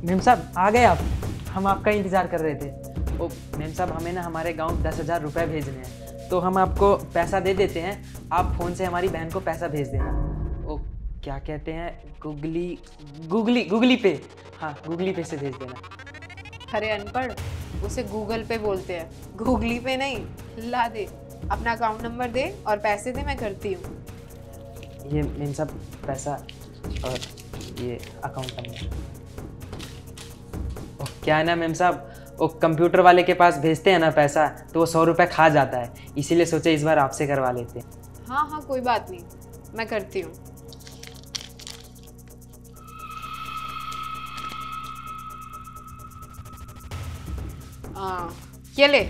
Ma'am साहब आ गए आप। हम आपका इंतज़ार कर रहे थे। ओ मेम साहब, हमें ना हमारे गांव 10,000 रुपये भेजने हैं, तो हम आपको पैसा दे देते हैं। आप फ़ोन से हमारी बहन को पैसा भेज देना। ओ क्या कहते हैं, गूगली गूगली गूगली पे। हाँ, गूगली पे से भेज देना। अरे अनपढ़, उसे गूगल पे बोलते हैं, गूगली पे नहीं। ला दे, अपना अकाउंट नंबर दे और पैसे दे, मैं करती हूँ। ये मेम साहब पैसा और ये अकाउंट नंबर। ओ क्या है ना मेम साहब, वो कंप्यूटर वाले के पास भेजते हैं ना पैसा, तो वो 100 रुपये खा जाता है, इसीलिए सोचे इस बार आपसे करवा लेते हैं। हाँ हाँ, कोई बात नहीं, मैं करती हूँ। ये ले,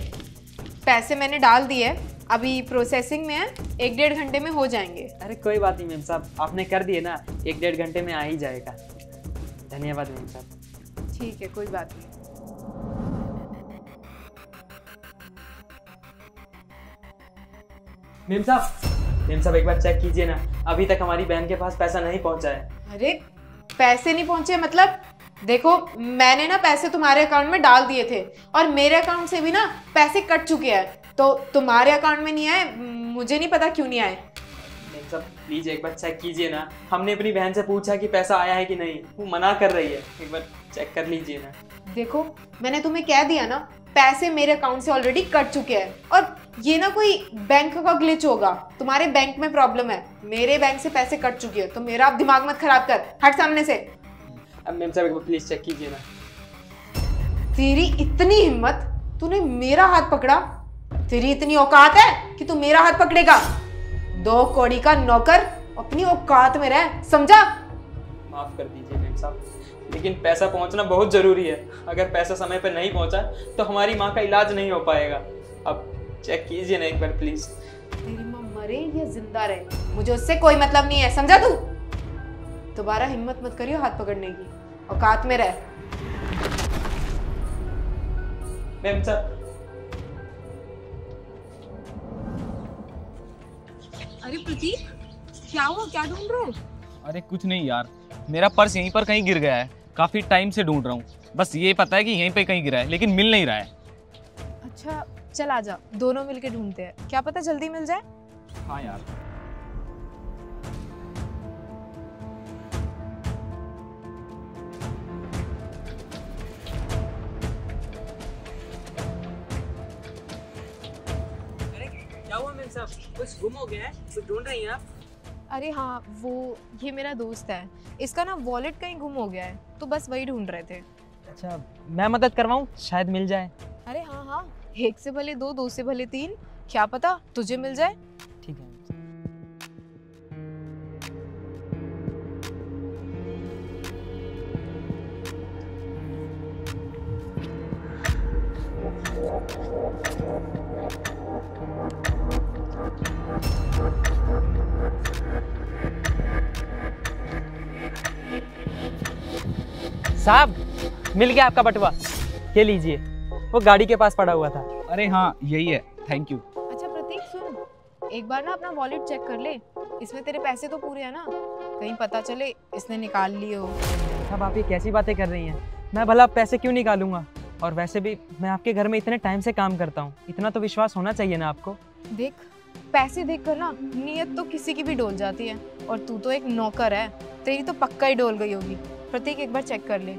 पैसे मैंने डाल दिए, अभी प्रोसेसिंग में है, 1-1.5 घंटे में हो जाएंगे। अरे कोई बात नहीं मेम साहब, आपने कर दिए ना, 1-1.5 घंटे में आ ही जाएगा। धन्यवाद मेम साहब। ठीक है, कोई बात नहीं। मेम साहब एक बार चेक कीजिए ना, अभी तक हमारी बहन के पास पैसा नहीं पहुंचा है। अरे पैसे नहीं पहुंचे मतलब? देखो, मैंने ना पैसे तुम्हारे अकाउंट में डाल दिए थे और मेरे अकाउंट से भी ना पैसे कट चुके हैं, तो तुम्हारे अकाउंट में नहीं आए, मुझे नहीं पता क्यों नहीं आए। मेम साहब प्लीज एक बार चेक कीजिए ना, हमने अपनी बहन से पूछा कि पैसा आया है कि नहीं, वो मना कर रही है, एक बार चेक कर लीजिए ना। देखो, मैंने तुम्हें कह दिया ना, पैसे मेरे अकाउंट से ऑलरेडी कट चुके हैं, और ये ना कोई बैंक का ग्लिच होगा, तुम्हारे बैंक में प्रॉब्लम है, मेरे बैंक से पैसे कट चुके हैं, तो मेरा अब दिमाग मत खराब कर, हट सामने से। अब मेम साहब एक बार प्लीज चेक कीजिए ना। तेरी इतनी हिम्मत, तूने मेरा हाथ पकड़ा? तेरी इतनी औकात है कि तू मेरा हाथ पकड़ेगा? 2 कौड़ी का नौकर, अपनी औकात में रह, समझा? माफ कर दीजिए मेम साहब, लेकिन पैसा पहुंचना बहुत जरूरी है। अगर पैसा समय पर नहीं पहुंचा तो हमारी माँ का इलाज नहीं हो पाएगा। अब चेक कीजिए ना एक बार प्लीज। तेरी माँ मरे या जिंदा रहे, मुझे उससे कोई मतलब नहीं है, समझा तू? दोबारा हिम्मत मत करियो हाथ पकड़ने की, औकात में रह। मेम साहब। अरे प्रतीक, क्या हुआ, क्या ढूंढ रहे हो? अरे कुछ नहीं यार, मेरा पर्स यहीं पर कहीं गिर गया है, काफी टाइम से ढूंढ रहा हूँ। बस ये पता है कि यहीं पे कहीं गिरा है, लेकिन मिल नहीं रहा है। अच्छा चल आजा, दोनों मिलके ढूंढते हैं, क्या पता जल्दी मिल जाए। हाँ यार। अरे क्या हुआ मेम साहब, कुछ गुम हो गया है, कुछ ढूंढ रही हैं आप? अरे हाँ, वो ये मेरा दोस्त है, इसका ना वॉलेट कहीं गुम हो गया है, तो बस वही ढूंढ रहे थे। अच्छा मैं मदद करवाऊँ, शायद मिल जाए। अरे हाँ हाँ, 1 से भले 2, 2 से भले 3, क्या पता तुझे मिल जाए। ठीक है। साहब मिल गया आपका बटुआ, ये लीजिए, वो गाड़ी के पास पड़ा हुआ था। अरे हाँ यही है, थैंक यू। अच्छा प्रतीक सुन, एक बार ना अपना वॉलेट चेक कर ले, इसमें तेरे पैसे तो पूरे हैं ना, कहीं पता चले इसने निकाल लिए हो। साहब आप ये कैसी बातें कर रही हैं, मैं भला पैसे क्यों निकालूंगा, और वैसे भी मैं आपके घर में इतने टाइम से काम करता हूँ, इतना तो विश्वास होना चाहिए ना आपको। देख, पैसे देख कर ना नीयत तो किसी की भी डोल जाती है, और तू तो एक नौकर है, तेरी तो पक्का ही डोल गई होगी। प्रतीक एक बार चेक कर ले।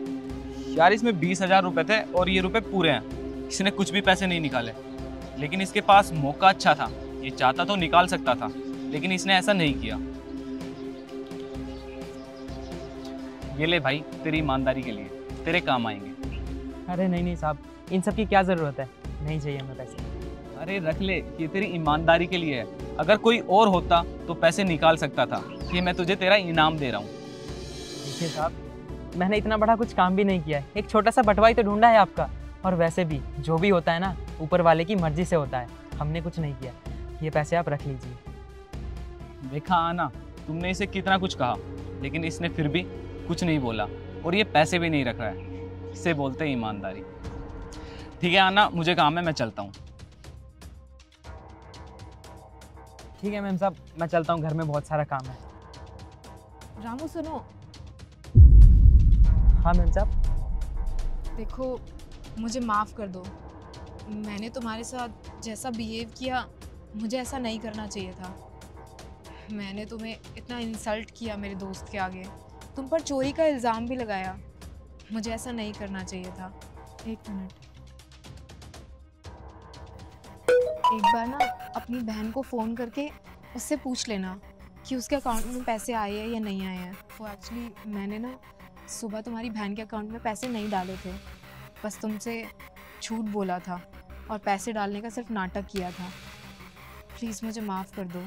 यार इसमें 20,000 रुपए थे और ये रुपए पूरे हैं, इसने कुछ भी पैसे नहीं निकाले, लेकिन इसके पास मौका अच्छा था, ये चाहता तो निकाल सकता था, लेकिन इसने ऐसा नहीं किया। ये ले भाई, तेरी ईमानदारी के लिए, तेरे काम आएंगे। अरे नहीं साहब, इन सब की क्या ज़रूरत है, नहीं चाहिए हमें पैसे। अरे रख ले, ये तेरी ईमानदारी के लिए है, अगर कोई और होता तो पैसे निकाल सकता था, ये मैं तुझे तेरा इनाम दे रहा हूँ। देखिए साहब, मैंने इतना बड़ा कुछ काम भी नहीं किया है, एक छोटा सा बटवा ही तो ढूंढा है आपका, और वैसे भी जो भी होता है ना ऊपर वाले की मर्जी से होता है, हमने कुछ नहीं किया। ये पैसे आप रख लीजिए। देखा आना, तुमने इसे कितना कुछ कहा, लेकिन इसने फिर भी कुछ नहीं बोला, और ये पैसे भी नहीं रख रहा है, इसे बोलते हैं ईमानदारी। ठीक है आना, मुझे काम है, मैं चलता हूँ। ठीक है मैम साहब, मैं चलता हूँ, घर में बहुत सारा काम है। रामू सुनो। हाँ मैम साहब। देखो, मुझे माफ़ कर दो। मैंने तुम्हारे साथ जैसा बिहेव किया, मुझे ऐसा नहीं करना चाहिए था। मैंने तुम्हें इतना इंसल्ट किया मेरे दोस्त के आगे, तुम पर चोरी का इल्ज़ाम भी लगाया। मुझे ऐसा नहीं करना चाहिए था। एक मिनट, एक बार ना अपनी बहन को फ़ोन करके उससे पूछ लेना कि उसके अकाउंट में पैसे आए हैं या नहीं आए हैं। वो एक्चुअली मैंने ना सुबह तुम्हारी बहन के अकाउंट में पैसे नहीं डाले थे, बस तुमसे झूठ बोला था और पैसे डालने का सिर्फ नाटक किया था। प्लीज़ मुझे माफ़ कर दो।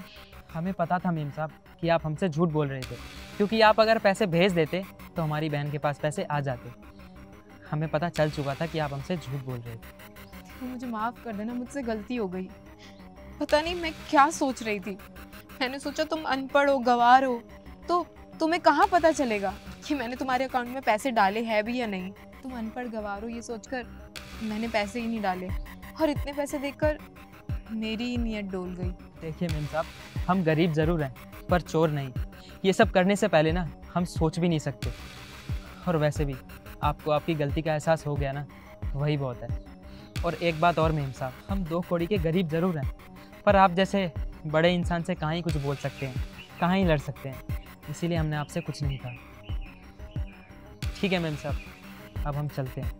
हमें पता था मेम साहब कि आप हमसे झूठ बोल रहे थे, क्योंकि आप अगर पैसे भेज देते तो हमारी बहन के पास पैसे आ जाते। हमें पता चल चुका था कि आप हमसे झूठ बोल रहे थे। तो मुझे माफ़ कर देना, मुझसे गलती हो गई। पता नहीं मैं क्या सोच रही थी। मैंने सोचा तुम अनपढ़ हो, गंवार हो, तो तुम्हें कहाँ पता चलेगा कि मैंने तुम्हारे अकाउंट में पैसे डाले हैं भी या नहीं। तुम अनपढ़ गंवार हो ये सोचकर मैंने पैसे ही नहीं डाले, और इतने पैसे देखकर मेरी ही नीयत डोल गई। देखिए मेम साहब, हम गरीब ज़रूर हैं पर चोर नहीं। ये सब करने से पहले ना हम सोच भी नहीं सकते। और वैसे भी आपको आपकी गलती का एहसास हो गया ना, वही बहुत है। और एक बात और मेम साहब, हम 2 कौड़ी के गरीब ज़रूर हैं, पर आप जैसे बड़े इंसान से कहाँ ही कुछ बोल सकते हैं, कहाँ ही लड़ सकते हैं। इसीलिए हमने आपसे कुछ नहीं कहा। ठीक है मेम साहब, अब हम चलते हैं।